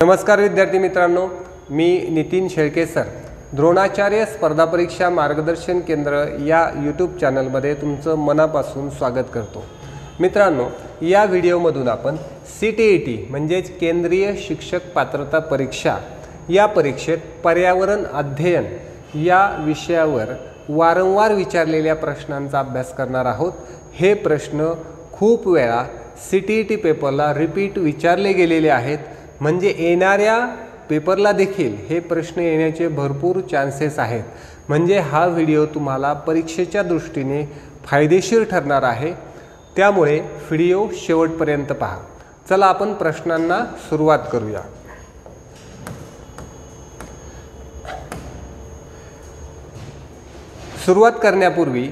नमस्कार विद्यार्थी मित्रांनो, मी नितीन शेळके सर, द्रोणाचार्य स्पर्धा परीक्षा मार्गदर्शन केंद्र या यूट्यूब चॅनलमध्ये तुमचं मनापासून स्वागत करतो। मित्रांनो, या व्हिडिओमधून आपण CTET म्हणजेच केंद्रीय शिक्षक पात्रता परीक्षा या परीक्षेत पर्यावरण अध्ययन या विषयावर वारंवार विचारलेल्या प्रश्नांचा अभ्यास करणार आहोत। हे प्रश्न खूप वेळा CTET पेपरला रिपीट विचारले गेलेले आहेत, म्हणजे येणाऱ्या पेपरला देखील हे प्रश्न येण्याचे भरपूर चान्सेस आहेत। म्हणजे हा व्हिडिओ तुम्हाला परीक्षेच्या दृष्टीने फायदेशीर ठरणार आहे, त्यामुळे व्हिडिओ शेवटपर्यंत पहा। चला आपण प्रश्नांना सुरुवात करूया। सुरुवात करण्यापूर्वी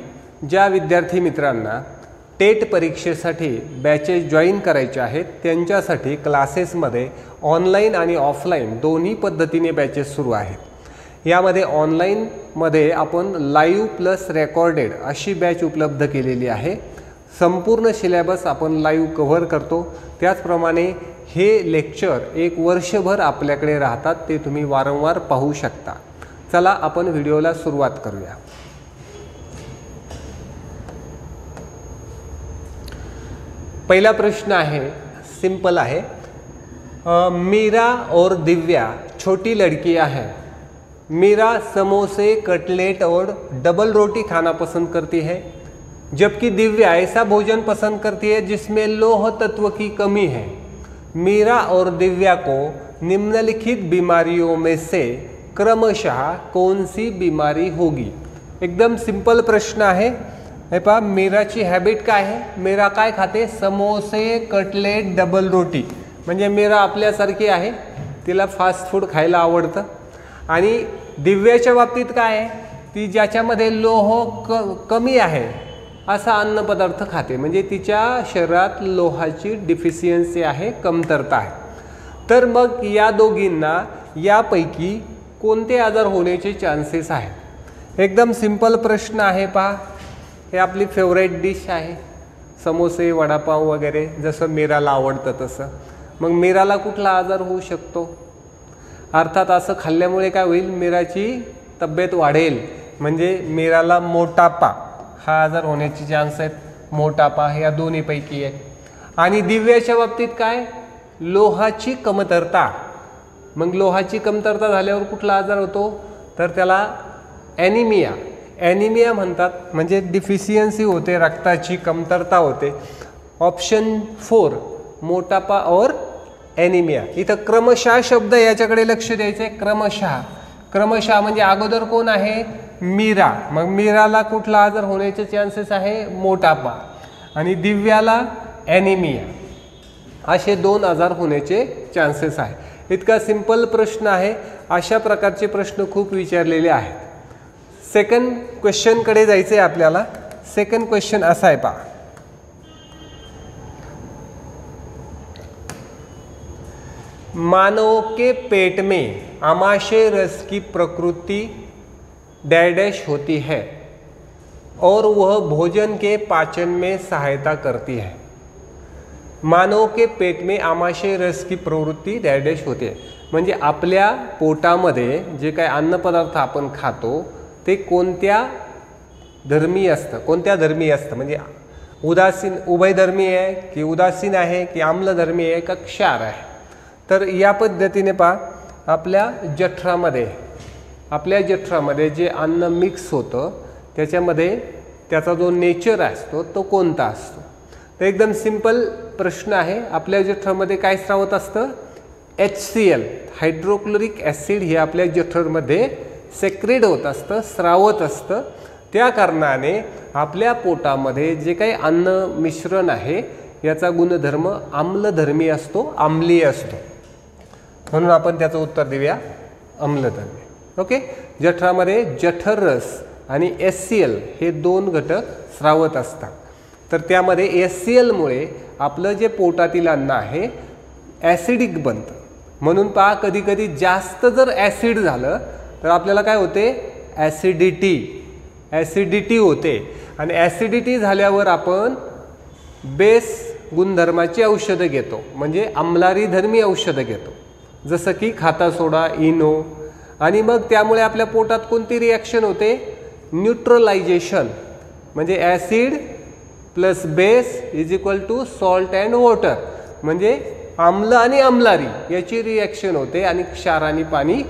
ज्या विद्यार्थी मित्रांना टेट परीक्षेसाठी बॅचेस जॉईन करायचे आहेत त्यांच्यासाठी क्लासेसमध्ये ऑनलाईन आणि ऑफलाईन दोन्ही पद्धतीने बॅचेस सुरू आहेत। यामध्ये ऑनलाईनमध्ये आपण लाईव्ह प्लस रेकॉर्डेड अशी बॅच उपलब्ध केलेली आहे। संपूर्ण सिलेबस आपण लाईव्ह कव्हर करतो, त्याचप्रमाणे हे लेक्चर एक वर्षभर आपल्याकडे राहतात, ते तुम्ही वारंवार पाहू शकता। चला आपण व्हिडिओला सुरुवात करूया। पहला प्रश्न है, सिंपल है। मीरा और दिव्या छोटी लड़कियां हैं। मीरा समोसे, कटलेट और डबल रोटी खाना पसंद करती है, जबकि दिव्या ऐसा भोजन पसंद करती है जिसमें लौह तत्व की कमी है। मीरा और दिव्या को निम्नलिखित बीमारियों में से क्रमशः कौन सी बीमारी होगी। एकदम सिंपल प्रश्न है। हे पहा, मीराची हॅबिट काय आहे? मीरा काय खाते? समोसे, कटलेट, डबल रोटी। म्हणजे मीरा आपल्यासारखी आहे, तिला फास्ट फूड खायला आवडतं। आणि दिव्याच्या बाबतीत काय आहे? ती ज्याच्यामध्ये लोह कमी आहे असा अन्नपदार्थ खाते, म्हणजे तिच्या शरीरात लोहाची डिफिशियन्सी आहे, कमतरता आहे। तर मग या दोघींना यापैकी कोणते आजार होण्याचे चान्सेस आहेत? एकदम सिंपल प्रश्न आहे। पहा, हे आपली फेवरेट डिश आहे, समोसे, वडापाव वगैरे, जसं मीराला आवडतं तसं। मग मीराला कुठला आजार होऊ शकतो? अर्थात असं खाल्ल्यामुळे काय होईल? मीराची तब्येत वाढेल, म्हणजे मीराला मोटापा हा आजार होण्याचे चान्स आहेत। मोटापा या दोन्हीपैकी आहे। आणि दिव्याच्या बाबतीत काय? लोहाची कमतरता। मग लोहाची कमतरता झाल्यावर कुठला आजार होतो? तर त्याला ॲनिमिया ॲनिमिया म्हणतात, म्हणजे डिफिशियन्सी होते, रक्ताची कमतरता होते। ऑप्शन 4 मोटापा और ॲनिमिया। इथं क्रमशः शब्द याच्याकडे लक्ष द्यायचे। क्रमशः क्रमशः म्हणजे अगोदर कोण आहे? मीरा। मग मीराला कुठला आजार होण्याचे चान्सेस आहे? मोटापा। आणि दिव्याला ॲनिमिया। असे दोन आजार होण्याचे चान्सेस आहे। इतका सिंपल प्रश्न आहे। अशा प्रकारचे प्रश्न खूप विचारलेले आहेत। सेकंड क्वेश्चन कडे जायचे आपल्याला। सेकंड क्वेश्चन असा आहे, पहा, मानव के पेट में आमाशय रस की प्रकृति डैश होती है और वह भोजन के पाचन में सहायता करती है। मानव के पेट में आमाशय रस की प्रवृत्ति डैश होती है, म्हणजे आपल्या पोटामध्ये जे काही अन्नपदार्थ आपण खातो ते कोणत्या धर्मी असतं? कोणत्या धर्मी असतं? म्हणजे उदासीन, उभयधर्मी आहे की उदासीन आहे की आम्लधर्मी आहे का क्षार आहे? तर या पद्धतीने पहा, आपल्या जठरामध्ये जे अन्न मिक्स होतं त्याच्यामध्ये त्याचा जो नेचर असतो तो कोणता असतो? तर एकदम सिंपल प्रश्न आहे। आपल्या जठरामध्ये काय स्रावत असतं? HCl हायड्रोक्लोरिक ॲसिड हे आपल्या जठरमध्ये सेक्रेट होत असतं, स्रावत असतं। त्या कारणाने आपल्या पोटामध्ये जे काही अन्न मिश्रण आहे याचा गुणधर्म आम्लधर्मी असतो, आम्लीय असतो, म्हणून आपण त्याचं उत्तर देऊया आम्लधर्मी। ओके, जठरामध्ये जठररस आणि HCl हे दोन घटक स्रावत असतात। तर त्यामध्ये HCl मुळे आपलं जे पोटातील अन्न आहे ॲसिडिक बनतं। म्हणून पहा, कधी कधी जास्त जर ॲसिड झालं तर आपल्याला काय होते? ॲसिडिटी होते। आणि ॲसिडिटी झाल्यावर आपण बेस गुणधर्माची औषधं घेतो, म्हणजे आम्लारी धर्मी औषधं घेतो। जसं की खाता सोडा, इनो, आणि मग त्यामुळे आपल्या पोटात कोणती रिॲक्शन होते? न्यूट्रलायझेशन, म्हणजे acid plus base is equal to salt and water, म्हणजे आम्ल आणि आम्लारी याची रिॲक्शन होते आणि क्षार आणि पाणी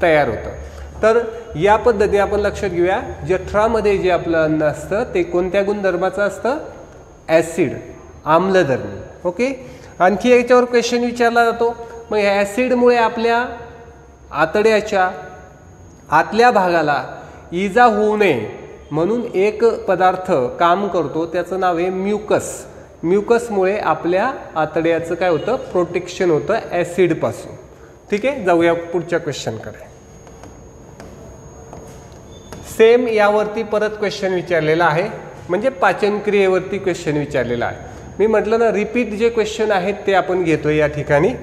तयार होतं. तर या पद्धतीने आपण लक्षात घेऊया, जठरामध्ये जे आपलं अन्न असतं ते कोणत्या गुणधर्माचं असतं? ॲसिड, आम्लधर्मी. ओके. आणखी याच्यावर क्वेश्चन विचारला जातो, मग ह्या ॲसिडमुळे आपल्या आतड्याच्या आतल्या भागाला इजा होऊ नये म्हणून एक पदार्थ काम करतो, त्याचं नाव आहे म्युकस. म्युकसमुळे आपल्या आतड्याचं काय होतं? प्रोटेक्शन होतं ॲसिडपासून. ठीक आहे, जाऊया पुढच्या क्वेश्चनकडे. सेम यावरती परत क्वेश्चन विचारलेला आहे, म्हणजे पाचनक्रियेवरती क्वेश्चन विचारलेला आहे. मी म्हटलं ना, रिपीट जे क्वेश्चन आहेत ते आपण घेतोय या ठिकाणी.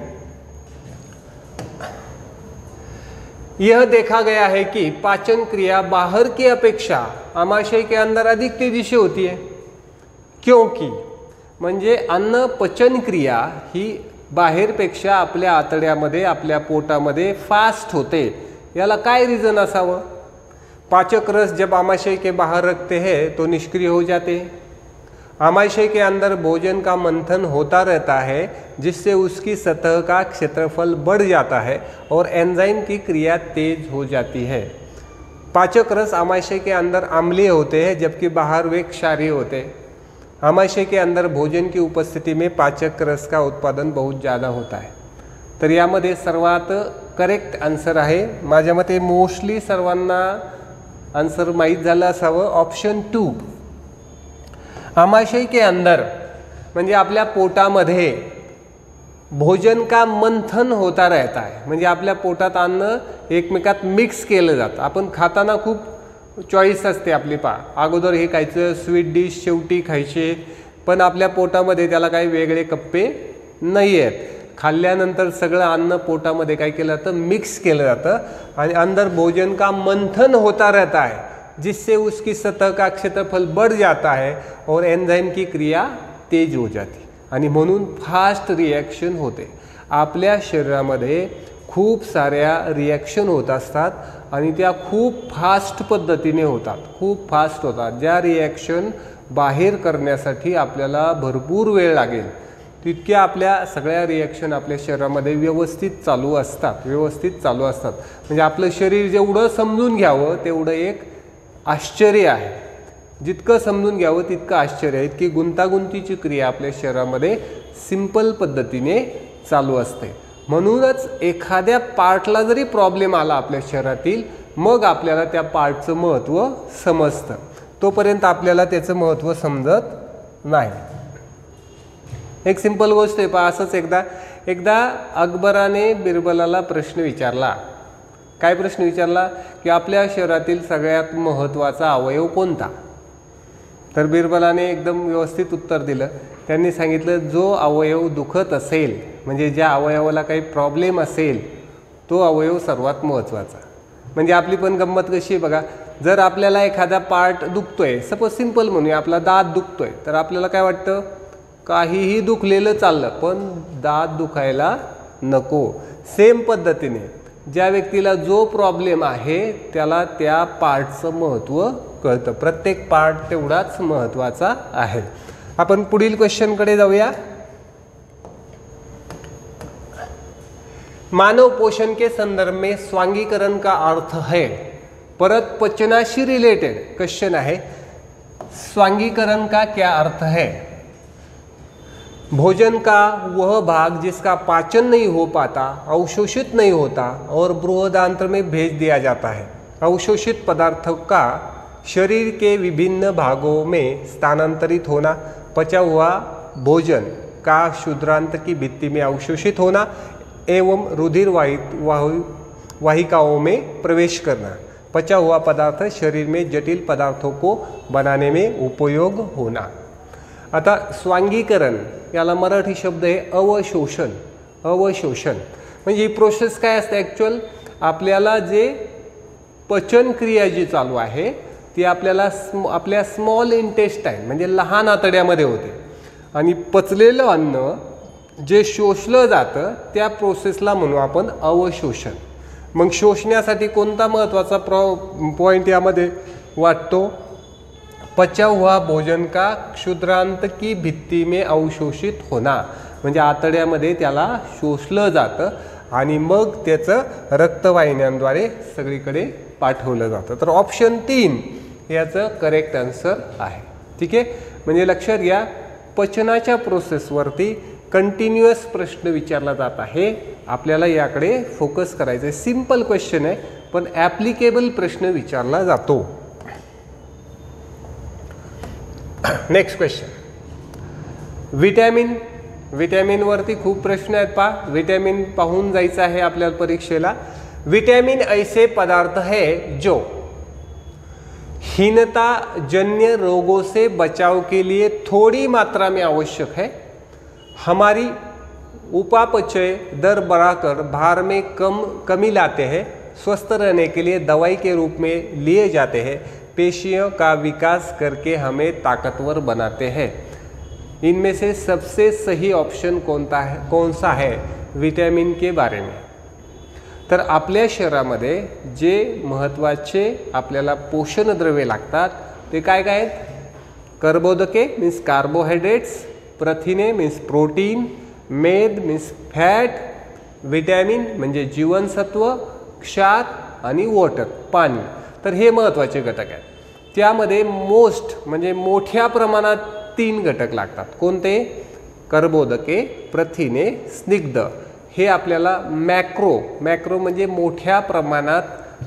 यह देखा गया है कि पाचन क्रिया बाहर की अपेक्षा आमाशय के अंदर अधिक तेजी से होती है, क्योंकि म्हणजे अन्न पचन क्रिया ही बाहेरपेक्षा आपल्या आतड्यामध्ये, आपल्या पोटामध्ये फास्ट होते. याला काय रीज़न असावं? पाचक रस जब आमाशय के बाहर रखते हैं तो निष्क्रिय हो जाते हैं. आमाशय के अंदर भोजन का मंथन होता रहता है, जिससे उसकी सतह का क्षेत्रफल बढ़ जाता है और एंजाइम की क्रिया तेज हो जाती है. पाचक रस आमाशय के अंदर अम्लीय होते हैं, जबकि बाहर वे क्षारीय होते हैं. आमाशय के अंदर भोजन की उपस्थिति में पाचक रस का उत्पादन बहुत ज़्यादा होता है. तर यामध्ये सर्वात करेक्ट आन्सर आहे, माझ्या मते मोस्टली सर्वांना आन्सर माहीत झालं असावं, ऑप्शन 2. आमाशय के अंदर म्हणजे आपल्या पोटामध्ये भोजन का मंथन होता रहता है, म्हणजे आपल्या पोटात अन्न एकमेकात मिक्स केलं जातं. आपण खाताना खूप चॉईस असते आपली, अगोदर हे खायचं, स्वीट डिश शेवटी खायचे, पण आपल्या पोटामध्ये त्याला काही वेगळे कप्पे नाही आहेत. खाल्ल्यानंतर सगळं अन्न पोटामध्ये काय केलं जातं? मिक्स केलं जातं आणि अंदर भोजन का मंथन होता रहता है, जिससे उसकी सतह का क्षेत्रफल बढ़ जाता है और एंजाइम की क्रिया तेज हो जाती, आणि म्हणून फास्ट रिॲक्शन होते. आपल्या शरीरामध्ये खूप साऱ्या रिॲक्शन होत असतात आणि त्या खूप फास्ट पद्धतीने होतात, खूप फास्ट होतात. ज्या रिॲक्शन बाहेर करण्यासाठी आपल्याला भरपूर वेळ लागेल, तितक्या आपल्या सगळ्या रिॲक्शन आपल्या शरीरामध्ये व्यवस्थित चालू असतात, म्हणजे आपलं शरीर जेवढं समजून घ्यावं तेवढं एक आश्चर्य आहे. जितकं समजून घ्यावं तितकं आश्चर्य आहे, की गुंतागुंतीची क्रिया आपल्या शरीरामध्ये सिंपल पद्धतीने चालू असते. म्हणूनच एखाद्या पार्टला जरी प्रॉब्लेम आला आपल्या शरीरातील, मग आपल्याला त्या पार्टचं महत्त्व समजतं, तोपर्यंत आपल्याला त्याचं महत्त्व समजत नाही. एक सिंपल गोष्ट आहे पहा. असंच एकदा अकबराने बिरबलाला प्रश्न विचारला. काय प्रश्न विचारला? की आपल्या शरीरातील सगळ्यात महत्त्वाचा अवयव कोणता? तर बिरबलाने एकदम व्यवस्थित उत्तर दिलं. त्यांनी सांगितलं, जो अवयव दुखत असेल, म्हणजे ज्या अवयवाला काही प्रॉब्लेम असेल, तो अवयव सर्वात महत्त्वाचा. म्हणजे आपली पण गंमत कशी आहे बघा, जर आपल्याला एखादा पार्ट दुखतोय, सपोज सिंपल म्हणूया आपला दात दुखतोय, तर आपल्याला काय वाटतं? काहीही दुखलेलं चाललं, पण दात दुखायला नको. सेम पद्धतीने ज्या व्यक्तीला जो प्रॉब्लेम आहे त्याला त्या पार्टचं महत्त्व कळतं. प्रत्येक पार्ट तेवढाच महत्त्वाचा आहे. आपण पुढील क्वेश्चनकडे जाऊया. मानव पोषण के संदर्भ में स्वांगीकरण का अर्थ है. परत पचनाशी रिलेटेड क्वेश्चन आहे. स्वांगीकरण का क्या अर्थ है? भोजन का वह भाग जिसका पाचन नहीं हो पाता, अवशोषित नहीं होता और बृहदांत्र में भेज दिया जाता है. अवशोषित पदार्थों का शरीर के विभिन्न भागों में स्थानांतरित होना, पचा हुआ भोजन का क्षुद्रांत की भित्ति में अवशोषित होना एवं रुधिर वाहिकाओं में प्रवेश करना. पचा हुआ पदार्थ शरीर में जटिल पदार्थों को बनाने में उपयोग होना. आता स्वांगीकरण याला मराठी शब्द आहे अवशोषण. अवशोषण म्हणजे ही प्रोसेस काय असते? ॲक्च्युअल आपल्याला जे पचन क्रिया जी चालू आहे ती आपल्याला आपल्या स्मॉल इंटेस्टाईन म्हणजे लहान आतड्यामध्ये होते, आणि पचलेलं अन्न जे शोषलं जातं त्या प्रोसेसला म्हणू आपण अवशोषण. मग शोषण्यासाठी कोणता महत्त्वाचा पॉइंट यामध्ये वाटतो? पचा हुआ भोजन का क्षुद्रांत की भित्ती में अवशोषित होना, म्हणजे आतड्यामध्ये त्याला शोषलं जातं आणि मग त्याचं रक्तवाहिन्यांद्वारे सगळीकडे पाठवलं जातं. तर ऑप्शन 3 याचं करेक्ट आन्सर आहे. ठीक आहे, म्हणजे लक्षात घ्या पचनाच्या प्रोसेसवरती कंटिन्युअस प्रश्न विचारला जात आहे. आपल्याला याकडे फोकस करायचं आहे. सिंपल क्वेश्चन आहे पण ॲप्लिकेबल प्रश्न विचारला जातो. Next question, vitamin. विटॅमिनवरती खूप प्रश्न आहेत पहा. विटॅमिन पाहून जायचं आहे आपल्याला परीक्षेला. विटॅमिन ऐसे पदार्थ है जो हीनता जन्य रोगों से बचाव के लिए थोड़ी मात्रा में आवश्यक है, हमारी उपापचय दर बढ़ाकर भार में कमी लाते हैं, स्वस्थ रहने के लिए दवाई के रूप में लिए जाते हैं, पेशियों का विकास करके हमें ताकतवर बनाते हैं. इनमें से सबसे सही ऑप्शन कौन सा है विटॅमिन के बारे में? तर आपल्या शरीरामध्ये जे महत्त्वाचे आपल्याला पोषण द्रव्ये लागतात ते काय काय आहेत? कर्बोदके मीन्स कार्बोहायड्रेट्स, प्रथिने मीन्स प्रोटीन, मेद मीन्स फॅट, विटॅमिन म्हणजे जीवनसत्व, क्षार आणि वॉटर पाणी. तर हे महत्त्वाचे घटक आहेत. त्यामध्ये मोस्ट म्हणजे मोठ्या प्रमाणात 3 घटक लागतात. कोणते? कर्बोदके, प्रथिने, स्निग्ध. हे आपल्याला मॅक्रो म्हणजे मोठ्या प्रमाणात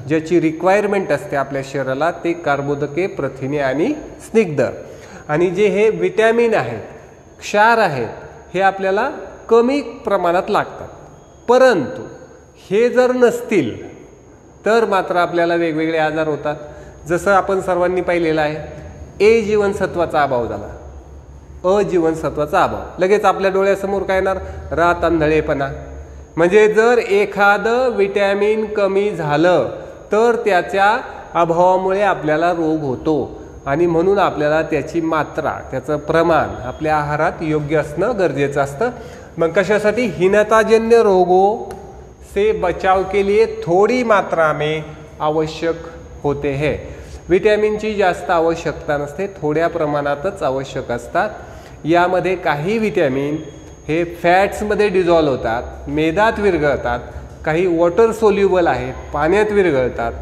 ज्याची रिक्वायरमेंट असते आपल्या शरीराला ते कार्बोदके, प्रथिने आणि स्निग्ध. आणि जे हे विटॅमिन आहेत, क्षार आहेत, हे आपल्याला कमी प्रमाणात लागतात. परंतु हे जर नसतील तर मात्र आपल्याला वेगवेगळे आजार होतात. जसं आपण सर्वांनी पाहिलेलं आहे, ए जीवनसत्वाचा अभाव झाला, अ जीवनसत्वाचा अभाव, लगेच आपल्या डोळ्यासमोर काय येणार? रात आंधळेपणा. म्हणजे जर एखादं विटॅमिन कमी झालं तर त्याच्या अभावामुळे आपल्याला रोग होतो आणि म्हणून आपल्याला त्याची मात्रा, त्याचं प्रमाण आपल्या आहारात योग्य असणं गरजेचं असतं. मग कशासाठी? हीनताजन्य रोगों से बचाव के लिए थोड़ी मात्रा में आवश्यक होते हैं. विटॅमिनची जास्त आवश्यकता नसते, थोड्या प्रमाणातच आवश्यक असतात. यामध्ये काही विटॅमिन हे फॅट्समध्ये डिझॉल्व होतात, मेदात विरघळतात, काही वॉटर सोल्युबल आहेत, पाण्यात विरघळतात.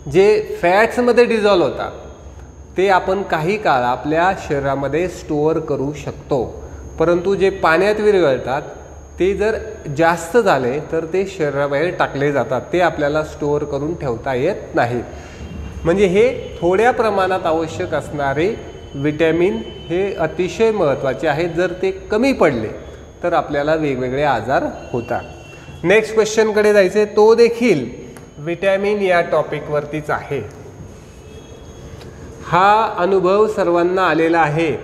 जे फॅट्समध्ये डिझॉल्व होतात ते आपण काही काळ आपल्या शरीरामध्ये स्टोअर करू शकतो. परंतु जे पाण्यात विरघळतात ते जर जास्त झाले तर ते शरीराबाहेर टाकले जातात, ते आपल्याला स्टोअर करून ठेवता येत नाही. म्हणजे हे थोड्या प्रमाणात आवश्यक असणारे विटॅमिन हे अतिशय महत्त्वाचे आहेत. जर ते कमी पडले तर आपल्याला वेगवेगळे आजार होतात. नेक्स्ट क्वेश्चनकडे जायचे, तो देखील विटॅमिन या टॉपिकवरतीच आहे. हा अनुभव सर्वांना आलेला आहे.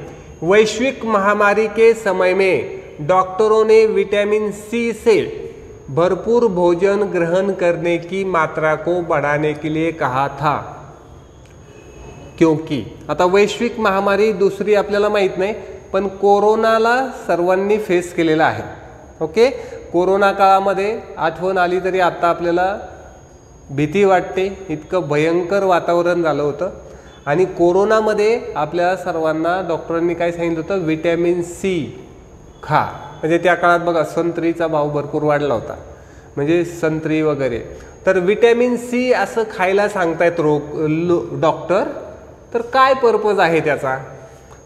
वैश्विक महामारी के समय में डॉक्टरों ने विटामिन सी से भरपूर भोजन ग्रहण करने की मात्रा को बढ़ाने के लिए कहा था, क्योंकि आता वैश्विक महामारी दुसरी आपल्याला माहित नाही, पण कोरोनाला सर्वांनी फेस केलेला आहे. ओके, कोरोना काळामध्ये आठवण आली तरी आता आपल्याला भीती वाटते, इतकं भयंकर वातावरण झालं होतं. आणि कोरोनामध्ये आपल्या सर्वांना डॉक्टरांनी काय सांगितलं होतं? विटॅमिन सी खा. म्हणजे त्या काळात बघा संत्रीचा भाव भरपूर वाढला होता, म्हणजे संत्री वगैरे. तर विटॅमिन सी असं खायला सांगतायत डॉक्टर. तर काय पर्पज आहे त्याचा?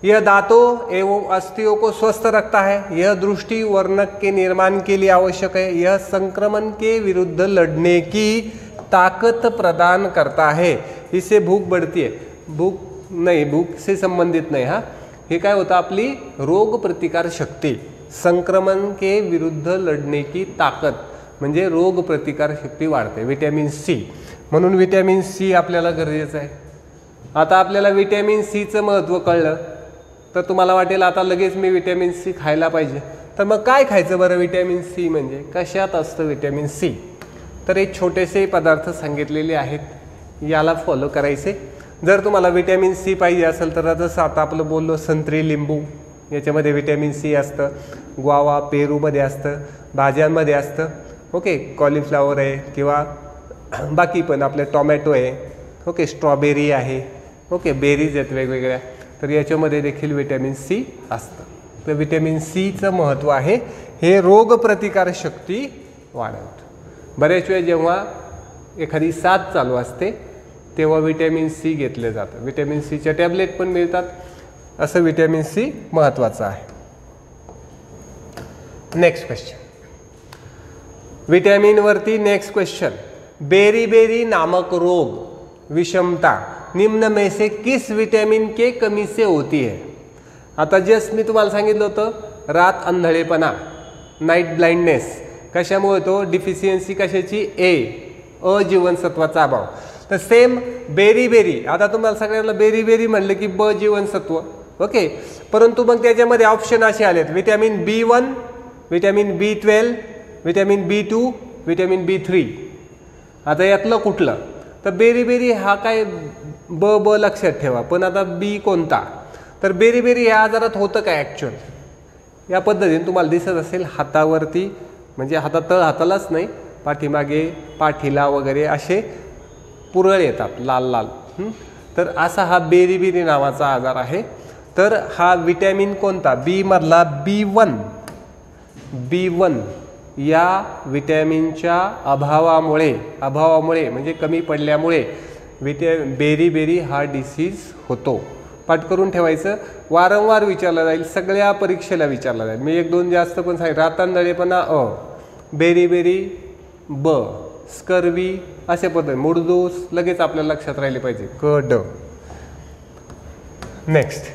यह दांतों एवं अस्थियों को स्वस्थ रखता है, यह दृष्टि वर्णक के निर्माण के लिए आवश्यक है, यह संक्रमण के विरुद्ध लड़ने की ताकत प्रदान करता है, इससे भूख बढ़ती है. भूक से संबंधित नाही. हा, हे काय होतं? आपली रोग प्रतिकार शक्ती, संक्रमण के विरुद्ध लढणे की ताकद म्हणजे रोग प्रतिकार शक्ती वाढते, विटॅमिन सी. म्हणून विटॅमिन सी आपल्याला गरजेचं आहे. आता आपल्याला विटॅमिन सीचं महत्त्व कळलं तर तुम्हाला वाटेल आता लगेच मी विटॅमिन सी खायला पाहिजे. तर मग काय खायचं बरं? विटॅमिन सी म्हणजे कशात असतं विटॅमिन सी? तर एक छोटेसे पदार्थ सांगितलेले आहेत, याला फॉलो करायचे. जर तुम्हाला विटॅमिन सी पाहिजे असेल तर जसं आता आपलं बोललो संत्री, लिंबू, याच्यामध्ये व्हिटॅमिन सी असतं, ग्वावा पेरूमध्ये असतं, भाज्यांमध्ये असतं. ओके, कॉलीफ्लावर आहे किंवा बाकी पण आपले टोमॅटो आहे. ओके, स्ट्रॉबेरी आहे. ओके, बेरीज आहेत वेगवेगळ्या, तर याच्यामध्ये देखील व्हिटॅमिन सी असतं. तर व्हिटॅमिन सीचं महत्त्व आहे, हे रोगप्रतिकारशक्ती वाढवतं. बऱ्याच वेळा जेव्हा एखादी साथ चालू असते तेव्हा व्हिटॅमिन सी घेतलं जातं. व्हिटॅमिन सीच्या टॅबलेट पण मिळतात. असं व्हिटॅमिन सी महत्त्वाचं आहे. नेक्स्ट क्वेश्चन, व्हिटॅमिनवरती नेक्स्ट क्वेश्चन. बेरीबेरी नामक रोग विषमता निम्न में से किस विटामिन के कमी से होती है? आता जस्ट मी तुम्हाला सांगितलं होतं, रात अंधळेपणा, नाईट ब्लाइंडनेस कशामुळे होतो? डिफिशियन्सी कशाची? अ जीवनसत्वाचा अभाव. तर सेम बेरीबेरी, आता तुम्हाला सगळ्यांना बेरीबेरी म्हणलं की ब जीवनसत्व. ओके, परंतु मग त्याच्यामध्ये ऑप्शन असे आलेत, vitamin B1, vitamin B12, vitamin B2, vitamin B3. आता यातलं कुठलं? तर बेरीबेरी हा काय ब लक्षात ठेवा, पण आता बी कोणता? तर बेरीबेरी ह्या आजारात होतं काय ॲक्च्युअल? या पद्धतीने तुम्हाला दिसत असेल हातावरती, म्हणजे तळ हातालाच नाही, पाठीमागे पाठीला वगैरे असे पुरळ येतात लाल लाल. तर असा हा बेरीबेरी नावाचा आजार आहे. तर हा विटॅमिन कोणता? बी मधला B1 या विटॅमिनच्या अभावामुळे म्हणजे कमी पडल्यामुळे बेरीबेरी हा डिसीज होतो. पाठ करून ठेवायचं, वारंवार विचारलं जाईल, सगळ्या परीक्षेला विचारलं जाईल. मी 1-2 जास्त पण सांगितलं. रातांधळेपणा अ, बेरीबेरी ब, स्कर्वी असे पद्धती, मुडदोस लगेच आपल्याला लक्षात राहिले पाहिजे, क ड. नेक्स्ट,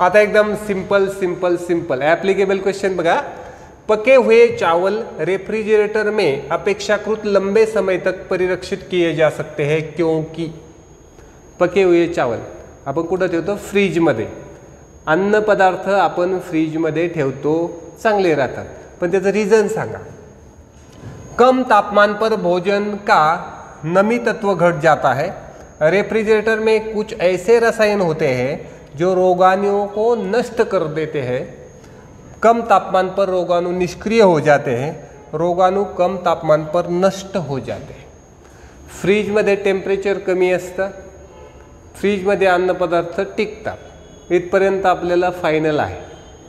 आता एकदम सिंपल एप्लीकेबल क्वेश्चन बघा. पके हुए चावल रेफ्रिजरेटर में अपेक्षाकृत लंबे समय तक परिरक्षित किए जा सकते हैं क्योंकि? पके हुए चावल आपण कुठं ठेवतो? फ्रीजमध्ये. अन्न पदार्थ आपण फ्रीजमध्ये ठेवतो, चांगले राहतात, पण त्याचं रिझन सांगा. कम तापमान पर भोजन का नमी तत्व घट जाता है. रेफ्रिजरेटर में कुछ ऐसे रसायन होते हैं जो रोगाणुओं को नष्ट कर देते हैं. कम तापमान पर रोगाणु निष्क्रिय हो जाते हैं. रोगाणु कम तापमान पर नष्ट हो जाते हैं. फ्रीजमध्ये टेम्परेचर कमी असतं, फ्रीजमध्ये अन्नपदार्थ टिकतात. इथपर्यंत आपल्याला फायनल आहे,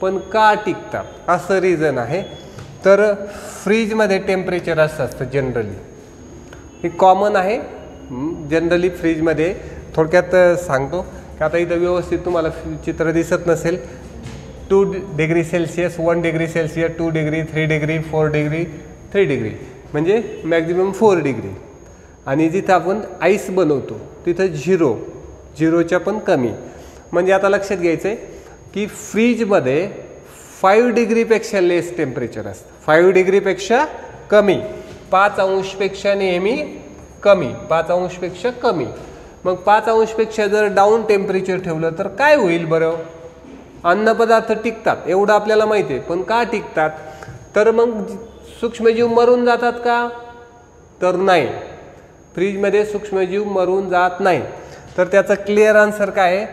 पण का टिकतात असं रिझन आहे. तर फ्रीजमध्ये टेम्परेचर असतं जनरली, हे कॉमन आहे. जनरली फ्रीजमध्ये थोडक्यात सांगतो की आता इथं व्यवस्थित तुम्हाला चित्र दिसत नसेल. 2 degree Celsius, 1 degree Celsius, 2 degree, 3 degree, 4 degree, 3 degree म्हणजे मॅक्झिमम 4 डिग्री. आणि जिथं आपण आईस बनवतो तिथं 0च्या पण कमी. म्हणजे आता लक्षात घ्यायचं आहे की फ्रीजमध्ये 5 डिग्रीपेक्षा लेस टेम्परेचर असतं, 5 डिग्रीपेक्षा कमी, 5 अंशपेक्षा नेहमी कमी, 5 अंशपेक्षा कमी. मग 5 अंशपेक्षा जर डाऊन टेम्परेचर ठेवलं तर काय होईल बरं? अन्नपदार्थ टिकतात एवढं आपल्याला माहिती आहे, पण का टिकतात? तर मग सूक्ष्मजीव मरून जातात का? तर नाही, फ्रीजमध्ये सूक्ष्मजीव मरून जात नाही. तर त्याचा क्लिअर आन्सर काय आहे?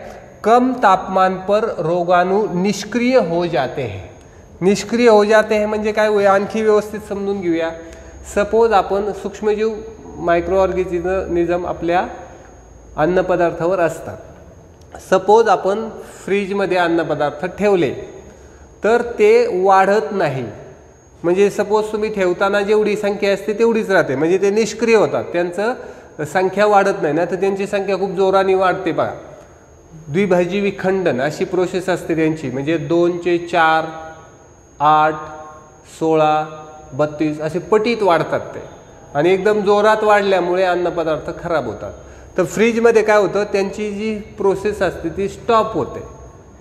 कम तापमान पर रोगाणु निष्क्रिय हो जाते हैं. निष्क्रिय हो जाते हैं म्हणजे काय होईल? आणखी व्यवस्थित समजून घेऊया. सपोज आपण सूक्ष्मजीव मायक्रो ऑर्गॅनिझम आपल्या अन्नपदार्थावर असतात. सपोज आपण फ्रीजमध्ये अन्नपदार्थ ठेवले तर ते वाढत नाही. म्हणजे सपोज तुम्ही ठेवताना जेवढी संख्या असते तेवढीच राहते, म्हणजे ते निष्क्रिय होतात, त्यांचं संख्या वाढत नाही ना, तर त्यांची संख्या खूप जोराने वाढते. बघा, द्विभाजी विखंडन अशी प्रोसेस असते त्यांची, म्हणजे 2 चे 4, 8, 16, 32 असे पटीत वाढतात ते, आणि एकदम जोरात वाढल्यामुळे अन्नपदार्थ खराब होतात. तर फ्रीजमध्ये काय होतं? त्यांची जी प्रोसेस असते ती स्टॉप होते.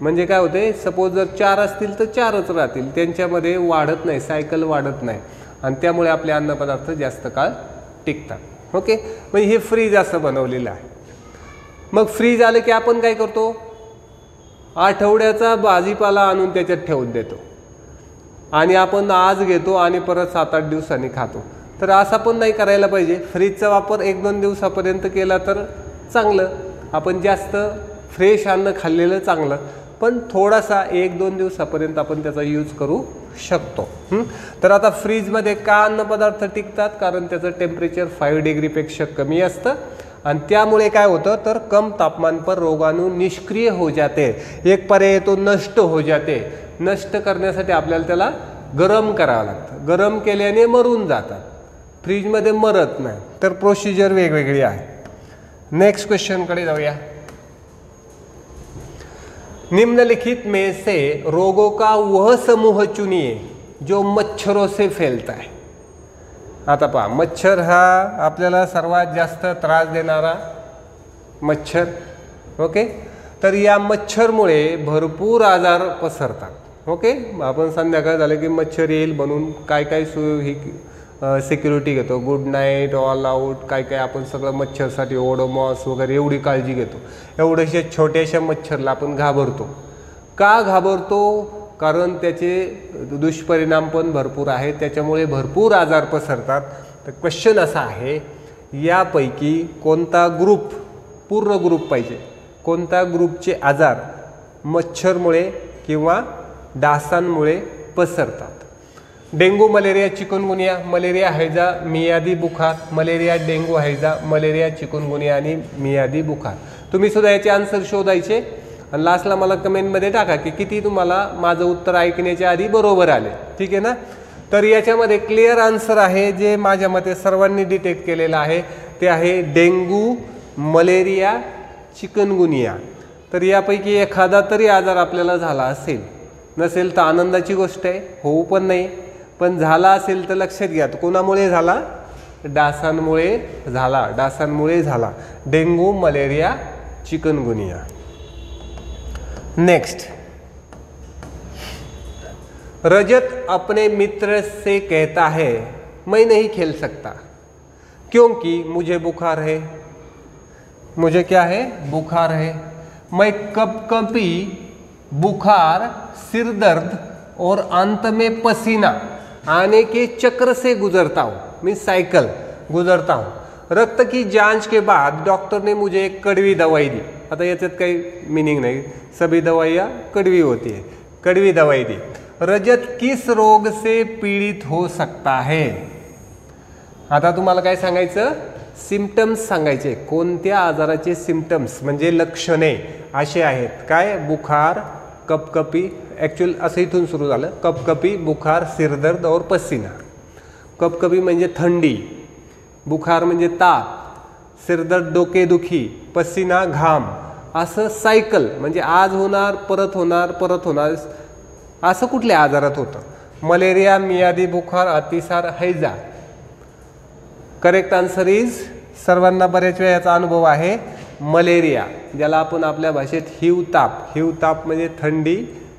म्हणजे काय होते? सपोज जर 4 असतील तर 4च राहतील, त्यांच्यामध्ये वाढत नाही, सायकल वाढत नाही, आणि त्यामुळे आपले अन्नपदार्थ जास्त काळ टिकतात. ओके, म्हणजे हे फ्रीज असं बनवलेलं आहे. मग फ्रीज आलं की आपण काय करतो? आठवड्याचा भाजीपाला आणून त्याच्यात ठेवून देतो, आणि आपण आज घेतो आणि परत 7-8 दिवसांनी खातो. तर असं पण नाही करायला पाहिजे. फ्रीजचा वापर 1-2 दिवसापर्यंत केला तर चांगलं, आपण जास्त फ्रेश अन्न खाल्लेलं चांगलं. पण थोडासा 1-2 दिवसापर्यंत आपण त्याचा यूज करू शकतो. तर आता फ्रीजमध्ये का अन्नपदार्थ टिकतात? कारण त्याचं टेम्परेचर 5 डिग्रीपेक्षा कमी असतं आणि त्यामुळे काय होतं तर कम तापमान पर रोगाणू निष्क्रिय हो जाते. एक पर्याय तो नष्ट हो जाते. नष्ट करण्यासाठी आपल्याला त्याला गरम करावं लागतं. गरम केल्याने मरून जातात, फ्रीजमध्ये मरत नाही. तर प्रोसिजर वेगवेगळी आहे. नेक्स्ट क्वेश्चनकडे जाऊया. निम्नलिखित में से रोगों का वह समूह चुनिए जो मच्छरों से फैलता है. आता पहा, मच्छर हा आपल्याला सर्वात जास्त त्रास देणारा मच्छर. ओके, तर या मच्छरमुळे भरपूर आजार पसरतात. ओके, आपण संध्याकाळ झालं की मच्छर येईल म्हणून काय काय ही सिक्युरिटी घेतो, गुड नाईट, ऑल आउट, काय काय आपण सगळं मच्छरसाठी ओडोमॉस वगैरे एवढी काळजी घेतो. एवढ्याशा छोट्याशा मच्छरला आपण घाबरतो. का घाबरतो? कारण त्याचे दुष्परिणाम पण भरपूर आहेत, त्याच्यामुळे भरपूर आजार पसरतात. तर क्वेश्चन असा आहे, यापैकी कोणता ग्रुप, पूर्ण ग्रुप पाहिजे, कोणत्या ग्रुपचे आजार मच्छरमुळे किंवा डासांमुळे पसरतात? Dengue, malaria, chikungunya. मलेरिया, हैजा, मियादी बुखार. मलेरिया, डेंगू, हैजा, मलेरिया, चिकनगुनिया आणि मियादी बुखार. तुम्ही सुद्धा याचे आन्सर शोधायचे आणि लास्टला मला कमेंटमध्ये टाका की किती तुम्हाला माझं उत्तर ऐकण्याच्या आधी बरोबर आले. ठीक आहे ना? तर याच्यामध्ये क्लिअर आन्सर आहे जे माझ्या मते सर्वांनी डिटेक्ट केलेलं आहे, ते आहे डेंगू, मलेरिया, चिकनगुनिया. तर यापैकी एखादा तरी आजार आपल्याला झाला असेल. नसेल तर आनंदाची गोष्ट आहे, होऊ पण नाही. पण झाला असेल तर लक्षात घ्या, कोणामुळे झाला? डासांमुळे झाला. डासांमुळे झाला डेंगू, मलेरिया, चिकनगुनिया. नेक्स्ट, रजत अपने मित्र से कहता है मैं नहीं खेल सकता क्योंकि मुझे बुखार है. मुझे क्या है? बुखार है. मैं कभी बुखार, सिर दर्द और अंत में पसीना आने के चक्र से गुजरता हूँ. मैं साइकिल गुजरता हूँ. रक्त की जांच के बाद डॉक्टर ने मुझे एक कड़वी दवाई दी. आता याच्यात काही मीनिंग नाही, सभी दवाइयाँ कड़वी होती है. कड़वी दवाई दी. रजत किस रोग से पीड़ित हो सकता है? आता तुम्हाला काय सांगायचं? सिम्पटम्स सांगायचे. कोणत्या आजाराचे सिम्पटम्स म्हणजे लक्षणे असे आहेत. काय? बुखार, कपकपी. ॲक्च्युअल असं इथून सुरू झालं. कपकपी, बुखार, सिरदर्द और पसीना. कपकपी म्हणजे थंडी, बुखार म्हणजे ताप, सिरदर्द डोकेदुखी, पसीना घाम. असं सायकल म्हणजे आज होणार, परत होणार, परत होणार. असं कुठल्या आजारात होतं? मलेरिया, मियादी बुखार, अतिसार, हैजा. करेक्ट आन्सर इज, सर्वांना बऱ्याच वेळा याचा अनुभव आहे, मलेरिया, ज्याला आपण आपल्या भाषेत हिवताप. हिवताप म्हणजे थंडी,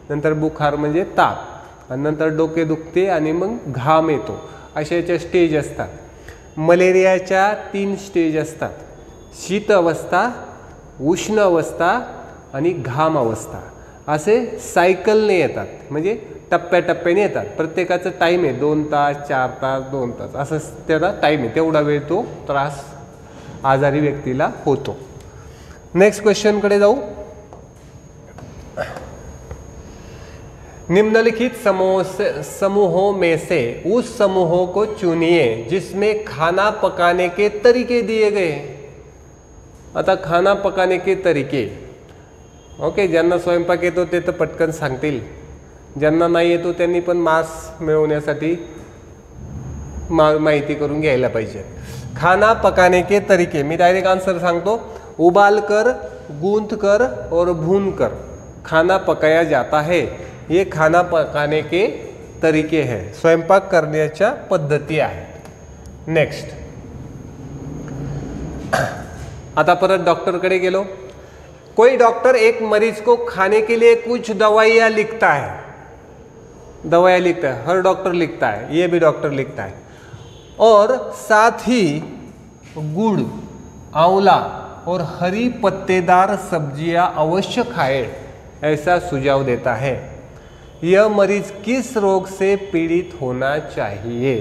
नंतर बुखार म्हणजे ताप आणि नंतर डोके दुखते आणि मग घाम येतो. अशा याच्या स्टेज असतात. मलेरियाच्या 3 स्टेज असतात: शीत अवस्था, उष्ण अवस्था आणि घाम अवस्था. असे सायकलने येतात, म्हणजे टप्प्याटप्प्याने येतात. प्रत्येकाचं टाईम आहे 2 तास, 4 तास, 2 तास असं त्याला टाईम आहे. तेवढा वेळ तो त्रास आजारी व्यक्तीला होतो. नेक्स्ट क्वेश्चनकडे जाऊ. निम्नलिखित समूहों में से उस समूहों को चुनिए जिसमें खाना पकाने के तरीके दिए गए. आता खाना पकाने के तरीके, ओके, ज्यांना स्वयंपाक येतो ते तर पटकन सांगतील, ज्यांना नाही येतो त्यांनी पण मार्क्स मिळवण्यासाठी माहिती करून घ्यायला पाहिजे. खाना पकाने के तरीके, मी डायरेक्ट आंसर सांगतो. उबाल कर, गूंथ कर और भून कर खाना पकाया जाता है. ये खाना पकाने के तरीके हैं, स्वयंपाक करण्याच्या पद्धती आहेत. नेक्स्ट, आता परत डॉक्टरकडे गेलो. कोई डॉक्टर एक मरीज को खाने के लिए कुछ दवाइयाँ लिखता है. दवाइयाँ लिखता है, हर डॉक्टर लिखता है, ये भी डॉक्टर लिखता है. और साथ ही गुड़, आंवला और हरी पत्तेदार सब्जियां अवश्य खाए ऐसा सुझाव देता है. यह मरीज किस रोग से पीडित होना चाहिए?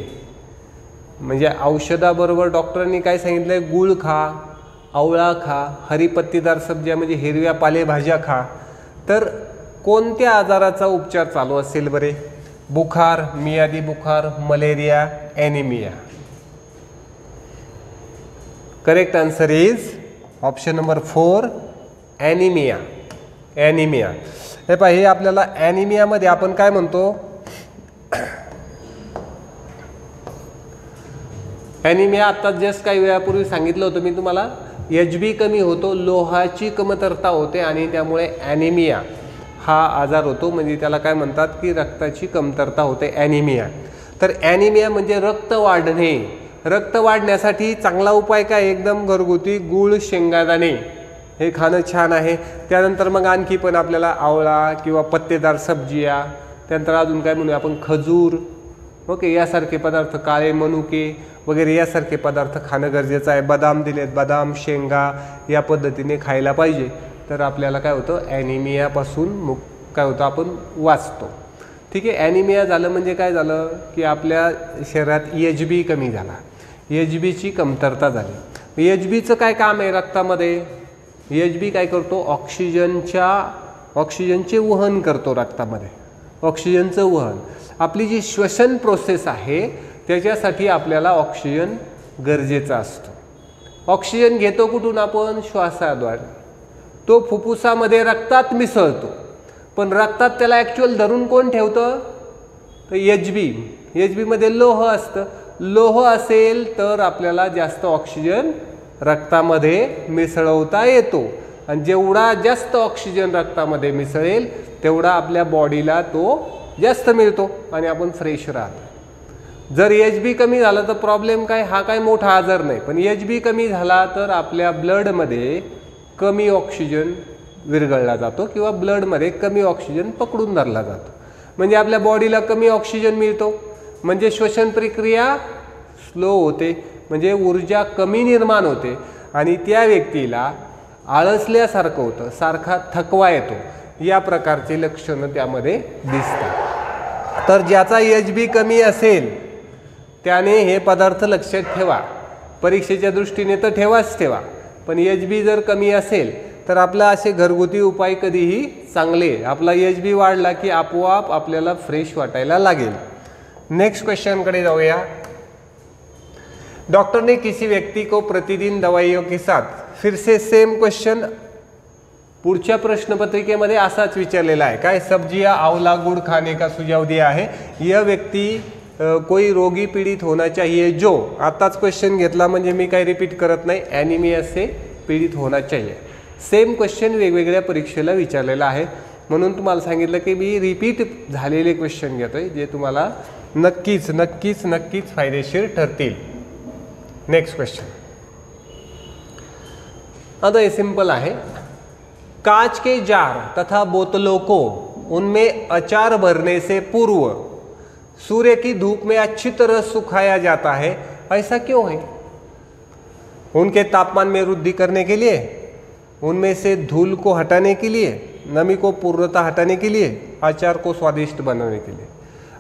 म्हणजे औषधाबरोबर डॉक्टरांनी काय सांगितलंय? गुळ खा, आवळा खा, हरी पत्तेदार सब्जिया म्हणजे हिरव्या पालेभाज्या खा. तर कोणत्या आजाराचा उपचार चालू असेल बरे? बुखार, मियादी बुखार, malaria, anaemia. Correct answer is option number 4 anaemia. Anaemia हे पहा, हे आपल्याला ॲनिमियामध्ये आपण काय म्हणतो? ॲनिमिया आता जस्ट काही वेळापूर्वी सांगितलं होतं मी तुम्हाला, HB कमी होतो, लोहाची कमतरता होते आणि त्यामुळे ॲनिमिया हा आजार होतो. म्हणजे त्याला काय म्हणतात की रक्ताची कमतरता होते, ॲनिमिया. तर ॲनिमिया म्हणजे रक्त वाढणे. रक्त वाढण्यासाठी चांगला उपाय काय? एकदम घरगुती गूळ शेंगादाणे हे खाणं छान आहे. त्यानंतर मग आणखी पण आपल्याला आवळा किंवा पत्तेदार सब्जिया, त्यानंतर अजून काय म्हणूया आपण खजूर, ओके, यासारखे पदार्थ, काळे मनुके वगैरे यासारखे पदार्थ खाणं गरजेचं आहे. बदाम दिलेत, बदाम, शेंगा या पद्धतीने खायला पाहिजे. तर आपल्याला काय होतं? ॲनिमियापासून काय होतं? आपण वाचतो. ठीक आहे. ॲनिमिया झालं म्हणजे काय झालं की आपल्या शरीरात HB कमी झाला, HBची कमतरता झाली. HBचं काय काम आहे रक्तामध्ये? HB काय करतो? ऑक्सिजनचे वहन करतो रक्तामध्ये, ऑक्सिजनचं वहन. आपली जी श्वसन प्रोसेस आहे त्याच्यासाठी आपल्याला ऑक्सिजन गरजेचा असतो. ऑक्सिजन घेतो कुठून आपण? श्वासाद्वारे. तो फुफ्फुसामध्ये रक्तात मिसळतो, पण रक्तात त्याला ॲक्च्युअल धरून कोण ठेवतं? तर HB मध्ये लोह असतं. लोह असेल तर आपल्याला जास्त ऑक्सिजन रक्तामध्ये मिसळवता येतो, आणि जेवढा जास्त ऑक्सिजन रक्तामध्ये मिसळेल तेवढा आपल्या बॉडीला तो जास्त मिळतो आणि आपण फ्रेश राहतो. जर HB कमी झाला तर प्रॉब्लेम काय? हा काय मोठा आजार नाही, पण HB कमी झाला तर आपल्या ब्लडमध्ये कमी ऑक्सिजन विरघळला जातो किंवा ब्लडमध्ये कमी ऑक्सिजन पकडून धरला जातो. म्हणजे आपल्या बॉडीला कमी ऑक्सिजन मिळतो, म्हणजे श्वसन प्रक्रिया स्लो होते, म्हणजे ऊर्जा कमी निर्माण होते आणि त्या व्यक्तीला आळसल्यासारखं होतं, सारखा थकवा येतो. या प्रकारचे लक्षणं त्यामध्ये दिसतात. तर ज्याचा HB कमी असेल त्याने हे पदार्थ लक्षात ठेवा. परीक्षेच्या दृष्टीने तर ठेवा, पण HB जर कमी असेल तर आपला असे घरगुती उपाय कधीही चांगले. आपला HB वाढला की आपोआप आपल्याला फ्रेश वाटायला लागेल. नेक्स्ट क्वेश्चन कडे जाऊया. डॉक्टर ने किसी व्यक्ति को प्रतिदिन दवाइयों के साथ, फिर से सेम क्वेश्चन पुढच्या प्रश्नपत्रिकेमध्ये असाच विचारलेला आहे. काय? सब्जियां, आंवला, गुड़ खाने का सुझाव दिया है. यह व्यक्ति कोई रोगी पीड़ित होना चाहिए जो, आताच क्वेश्चन घेतला म्हणजे मी काही रिपीट करत नाही, ॲनिमिया से पीडित होना चाहिए. सेम क्वेश्चन वेगवेगळ्या परीक्षेला विचारलेला आहे, म्हणून तुम्हाला सांगितलं की मी रिपीट झालेले क्वेश्चन घेतोय जे तुम्हाला नक्कीच नक्कीच नक्कीच फायदेशीर ठरतील. नेक्स्ट क्वेश्चन आता ये सिंपल है. कांच के जार तथा बोतलों को उनमें अचार भरने से पूर्व सूर्य की धूप में अच्छी तरह सुखाया जाता है. ऐसा क्यों है? उनके तापमान में वृद्धि करने के लिए, उनमें से धूल को हटाने के लिए, नमी को पूर्णतः हटाने के लिए, अचार को स्वादिष्ट बनाने के लिए.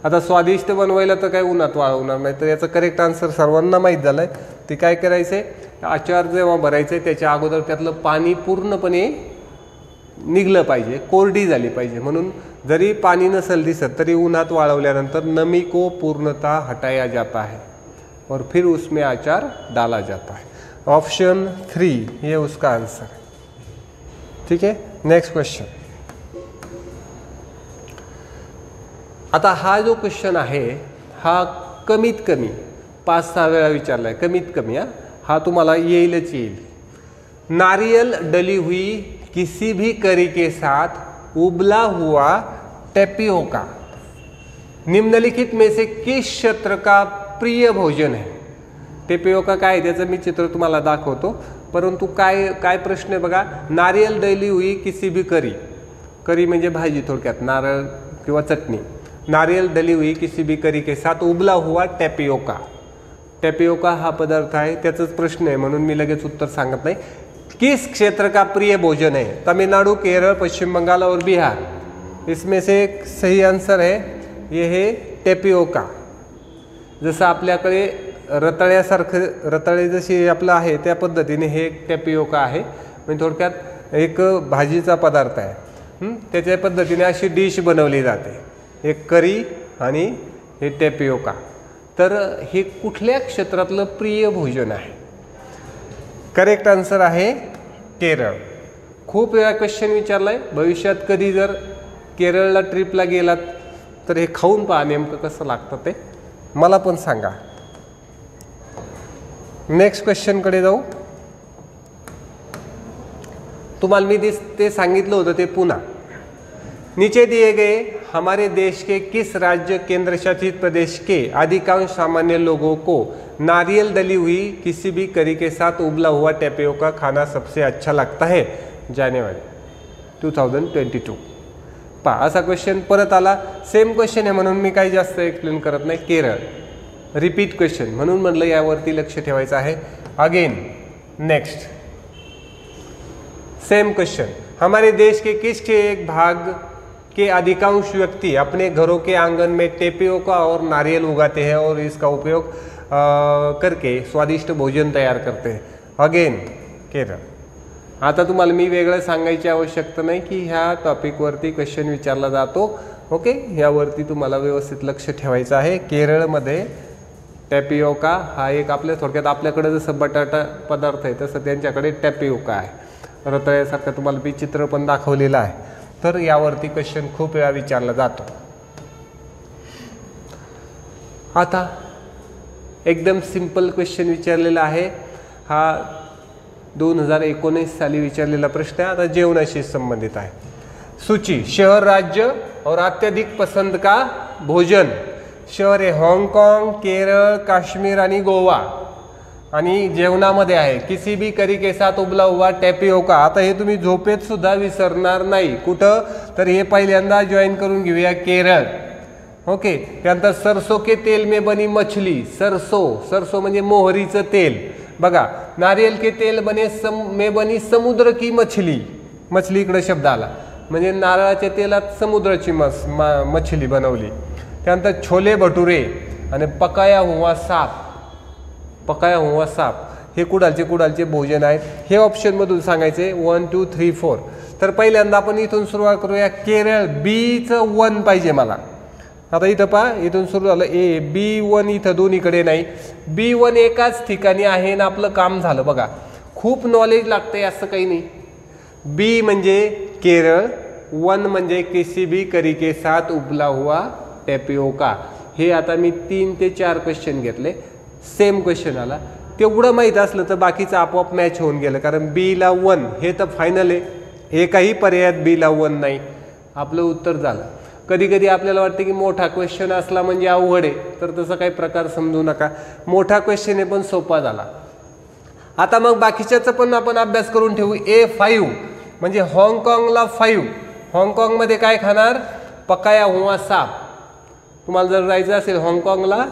आता स्वादिष्ट बनवायला तर काय उन्हात वाळवणार नाही, तर याचं करेक्ट आन्सर सर्वांना माहीत झालं आहे. ते काय करायचं? आचार जेव्हा भरायचं त्याच्या अगोदर त्यातलं पाणी पूर्णपणे निघलं पाहिजे, कोरडी झाली पाहिजे. म्हणून जरी पाणी नसेल दिसत तरी उन्हात वाळवल्यानंतर नमी को पूर्णतः हटाया जाता है और फिर उसमें अचार डाला जाता है. ऑप्शन 3 ये उसका आंसर है. ठीक है. Next question. आता हा जो क्वेश्चन आहे हा कमीत कमी 5-6 वेळा विचारला आहे, कमीत कमी. हा तुम्हाला येईलच येईल. नारियल डली हुई किसी भी करी के साथ उबला हुआ टेपियोका निम्नलिखित में से किस क्षेत्र का प्रिय भोजन है? टेपियोका काय त्याचं मी चित्र तुम्हाला दाखवतो, परंतु काय काय प्रश्न आहे बघा. नारियल डली हुई किसी भी करी म्हणजे भाजी, थोडक्यात नारळ किंवा चटणी. नारियल डली हुई किसी भी करी के साथ उबला हुआ टेपियोका. टेपियोका हा पदार्थ आहे, त्याचाच प्रश्न आहे म्हणून मी लगेच उत्तर सांगत नाही. किस क्षेत्र का प्रिय भोजन है? तमिलनाडु, केरळ, पश्चिम बंगाल और बिहार. इसमें से एक सही आंसर है ये है टेपियोका. जसं आपल्याकडे रताळ्यासारखं, रताळे जशी आपलं आहे त्या पद्धतीने हे टेपियोका आहे. म्हणजे थोडक्यात एक भाजीचा पदार्थ आहे. त्याच्या पद्धतीने अशी डिश बनवली जाते, एक करी आणि हे टॅपियोका. तर हे कुठल्या क्षेत्रातलं प्रिय भोजन आहे? करेक्ट आन्सर आहे केरळ. खूप वेळा क्वेश्चन विचारला आहे. भविष्यात कधी जर केरळला ट्रिपला गेलात तर हे खाऊन पहा नेमकं कसं लागतं ते मला पण सांगा. नेक्स्ट क्वेश्चनकडे जाऊ. तुम्हाला मी ते सांगितलं होतं ते पुन्हा. नीचे दिए गए हमारे देश के किस राज्य केंद्र शासित प्रदेश के अधिकांश सामान्य लोगों को नारियल डली हुई किसी भी करी के साथ उबला हुआ टैपियोका खाना सबसे अच्छा लगता है? जानेवारी 2022. पहा असा क्वेश्चन परत आला. सेम क्वेश्चन आहे म्हणून मी काही जास्त एक्सप्लेन करत नाही. केरळ रिपीट क्वेश्चन म्हणून म्हणलं यावरती लक्ष ठेवायचं आहे. Again next same question. हमारे देश के किस के एक भाग के अधिकांश व्यक्ति अपने घरों के आंगन में टैपियोका और नारियल उगाते हैं और इसका उपयोग करके स्वादिष्ट भोजन तयार करते हैं? अगेन केरळ. आता तुम्हाला मी वेगळं सांगायची आवश्यकता नाही की ह्या टॉपिकवरती क्वेश्चन विचारला जातो. ओके, यावरती तुम्हाला व्यवस्थित लक्ष ठेवायचं आहे. केरळमध्ये टॅपियोका हा एक आपल्या थोडक्यात आपल्याकडे जसं बटाटा पदार्थ आहे तसं त्यांच्याकडे टॅपियोका आहे. रताळ्यासारखं तुम्हाला मी चित्र पण दाखवलेलं आहे. तर यावरती क्वेश्चन खूप वेळा विचारला जातो. आता एकदम सिंपल क्वेश्चन विचारलेला आहे. हा 2019 साली विचारलेला प्रश्न आहे. आता जेवणाशी संबंधित आहे. सूची शहर राज्य और अत्यधिक पसंद का भोजन. शहर आहे हाँगकाँग, केरळ, काश्मीर आणि गोवा. आणि जेवणामध्ये आहे किसी भी करी के साथ उबला हुआ टॅपियोका. आता हे तुम्ही झोपेत सुद्धा विसरणार नाही. कुठं तर हे पहिल्यांदा जॉईन करून घेऊया केरळ. ओके, त्यानंतर सरसो के तेल में बनी मछली. सरसो म्हणजे मोहरीचं तेल. बघा नारियल के तेल में बनी समुद्र की मछली. मछली इकडे शब्द आला म्हणजे नारळाच्या तेलात समुद्राची मछली बनवली. त्यानंतर छोले भटुरे आणि पकाया हुआ साप. हे कुडालचे भोजन आहेत. हे ऑप्शनमधून सांगायचे 1 2 3 4. तर पहिल्यांदा आपण इथून सुरुवात करूया. केरळ बीचं 1 पाहिजे मला. आता इथं पहा इथून सुरू झालं ए B1 इथं दोन्हीकडे नाही. B1 एकाच ठिकाणी आहे ना आपलं काम झालं. बघा खूप नॉलेज लागतंय असं काही नाही. बी म्हणजे केरळ, 1 म्हणजे किसी भी करी के साथ उबला हुआ टॅपियोका. हे आता मी 3 ते 4 क्वेश्चन घेतले. सेम क्वेश्चन आला. तेवढं माहीत असलं तर बाकीचं आपोआप मॅच होऊन गेलं. कारण बीला 1 हे तर फायनल आहे. एकाही पर्यायात बीला 1 नाही. आपलं उत्तर झालं. कधी कधी आपल्याला वाटतं की मोठा क्वेश्चन असला म्हणजे अवघड आहे. तर तसा काही प्रकार समजू नका. मोठा क्वेश्चन आहे पण सोपा झाला. आता मग बाकीच्याचा पण आपण अभ्यास करून ठेवू. A5 म्हणजे हाँगकाँगला 5. हाँगकाँगमध्ये काय खाणार? पकाया हुआ साप. तुम्हाला जर जायचं असेल हाँगकाँगला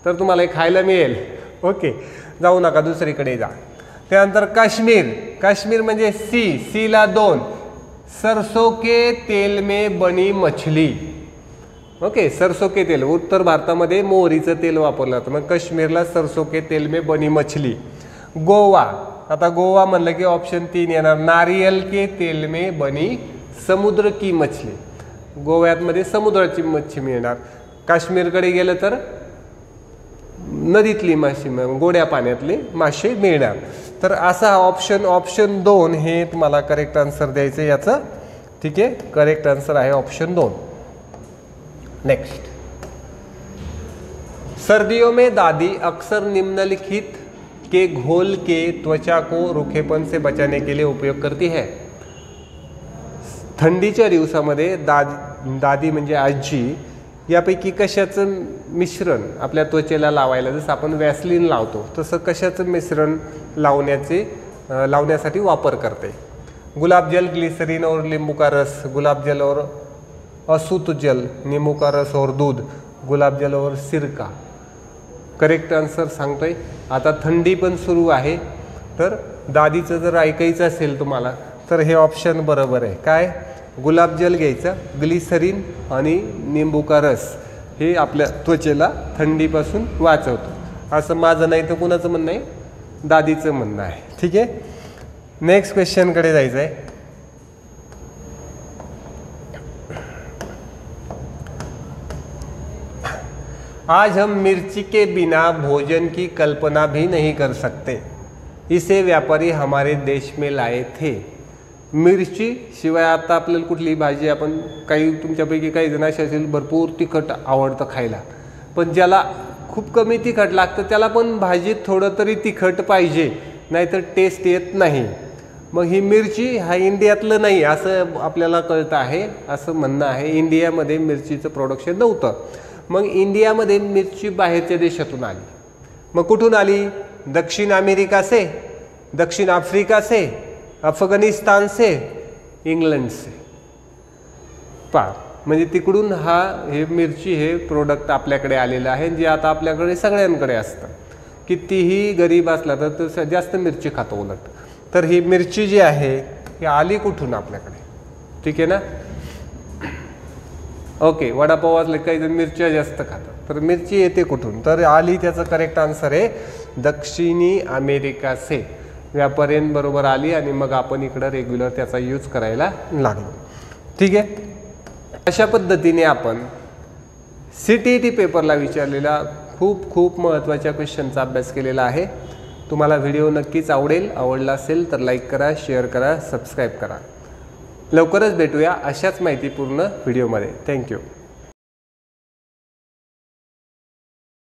तर तुम्हाला हे खायला मिळेल. ओके, जाऊ नका दुसरीकडे जा. त्यानंतर काश्मीर म्हणजे सीला 2. सरसों के तेल में बनी मछली. ओके, सरसों के तेल उत्तर भारतामध्ये मोहरीचं तेल वापरलं जातं. मग काश्मीरला सरसों के तेल में बनी मछली. गोवा. आता गोवा म्हणलं की ऑप्शन 3 येणार. नारियल के तेल में बनी समुद्र की मछली. गोव्यामध्ये समुद्राची मच्छी मिळणार. काश्मीरकडे गेलं तर नदीतली माशी गोड्या पाण्यातले मासे मिळणार. तर असा ऑप्शन 2 हे तुम्हाला करेक्ट आन्सर द्यायचं याचं. ठीक आहे, करेक्ट आन्सर आहे ऑप्शन 2. नेक्स्ट. सर्दियों में दादी अक्सर निम्नलिखित के घोल के त्वचा को रूखेपन से बचाने के लिए उपयोग करती है. थंडीच्या दिवसामध्ये दादी म्हणजे आजी यापैकी कशाचं मिश्रण आपल्या त्वचेला लावायला, जसं आपण वॅसलीन लावतो तसं कशाचं मिश्रण लावण्यासाठी वापर करते. गुलाब जल, ग्लिसरीन और नींबू का रस. गुलाब जल और असूत जल, नींबू का रस और दूध. गुलाब जल और सिरका. करेक्ट आन्सर सांगतोय. आता थंडी पण सुरू आहे तर दादीचं जर ऐकायचं असेल तुम्हाला तर हे ऑप्शन बरोबर आहे. काय? गुलाबजल घ्यायचं, ग्लिसरीन आणि निंबू का रस हे आपल्या त्वचेला थंडीपासून वाचवतं. असं माझं नाही तर कुणाचं म्हणणं आहे? दादीचं म्हणणं आहे. ठीक आहे, नेक्स्ट क्वेश्चनकडे जायचं आहे. आज हम मिर्ची के बिना भोजन की कल्पना भी नहीं कर सकते, इसे व्यापारी हमारे देश में लाए थे। मिरची शिवाय आता आपल्याला कुठली भाजी, आपण काही तुमच्यापैकी काही जण असे असेल भरपूर तिखट आवडतं खायला, पण ज्याला खूप कमी तिखट लागतं त्याला पण भाजीत थोडं तरी तिखट पाहिजे, नाहीतर टेस्ट येत नाही। मग ही मिरची हा इंडियातलं नाही असं आपल्याला कळतं आहे, असं म्हणणं आहे। इंडियामध्ये मिरचीचं प्रोडक्शन नव्हतं, मग इंडियामध्ये मिरची बाहेरच्या देशातून आली। मग कुठून आली? दक्षिण अमेरिका से, दक्षिण आफ्रिका से, अफगाणिस्तान से, इंग्लंड से। म्हणजे तिकडून हे मिरची हे प्रोडक्ट आपल्याकडे आलेलं आहे, जे आता आपल्याकडे सगळ्यांकडे असतं। कितीही गरीब असला तर तो जास्त मिरची खातो उलट। तर ही मिरची जी आहे ही आली कुठून आपल्याकडे, ठीक आहे ना? ओके, वडापाव असले काही जण मिरच्या जास्त खातात, तर मिरची येते कुठून? तर आली, त्याचं करेक्ट आन्सर आहे दक्षिणी अमेरिका से। व्यापाऱ्यांबरोबर आली आणि मग आपण इकडं रेग्युलर त्याचा यूज करायला लागलो, ठीक आहे? अशा पद्धतीने आपण CTET पेपरला विचारलेला खूप महत्त्वाच्या क्वेश्चनचा अभ्यास केलेला आहे। तुम्हाला व्हिडिओ नक्कीच आवडला असेल तर लाईक करा, शेअर करा, सबस्क्राईब करा। लवकरच भेटूया अशाच माहितीपूर्ण व्हिडिओमध्ये। थँक्यू।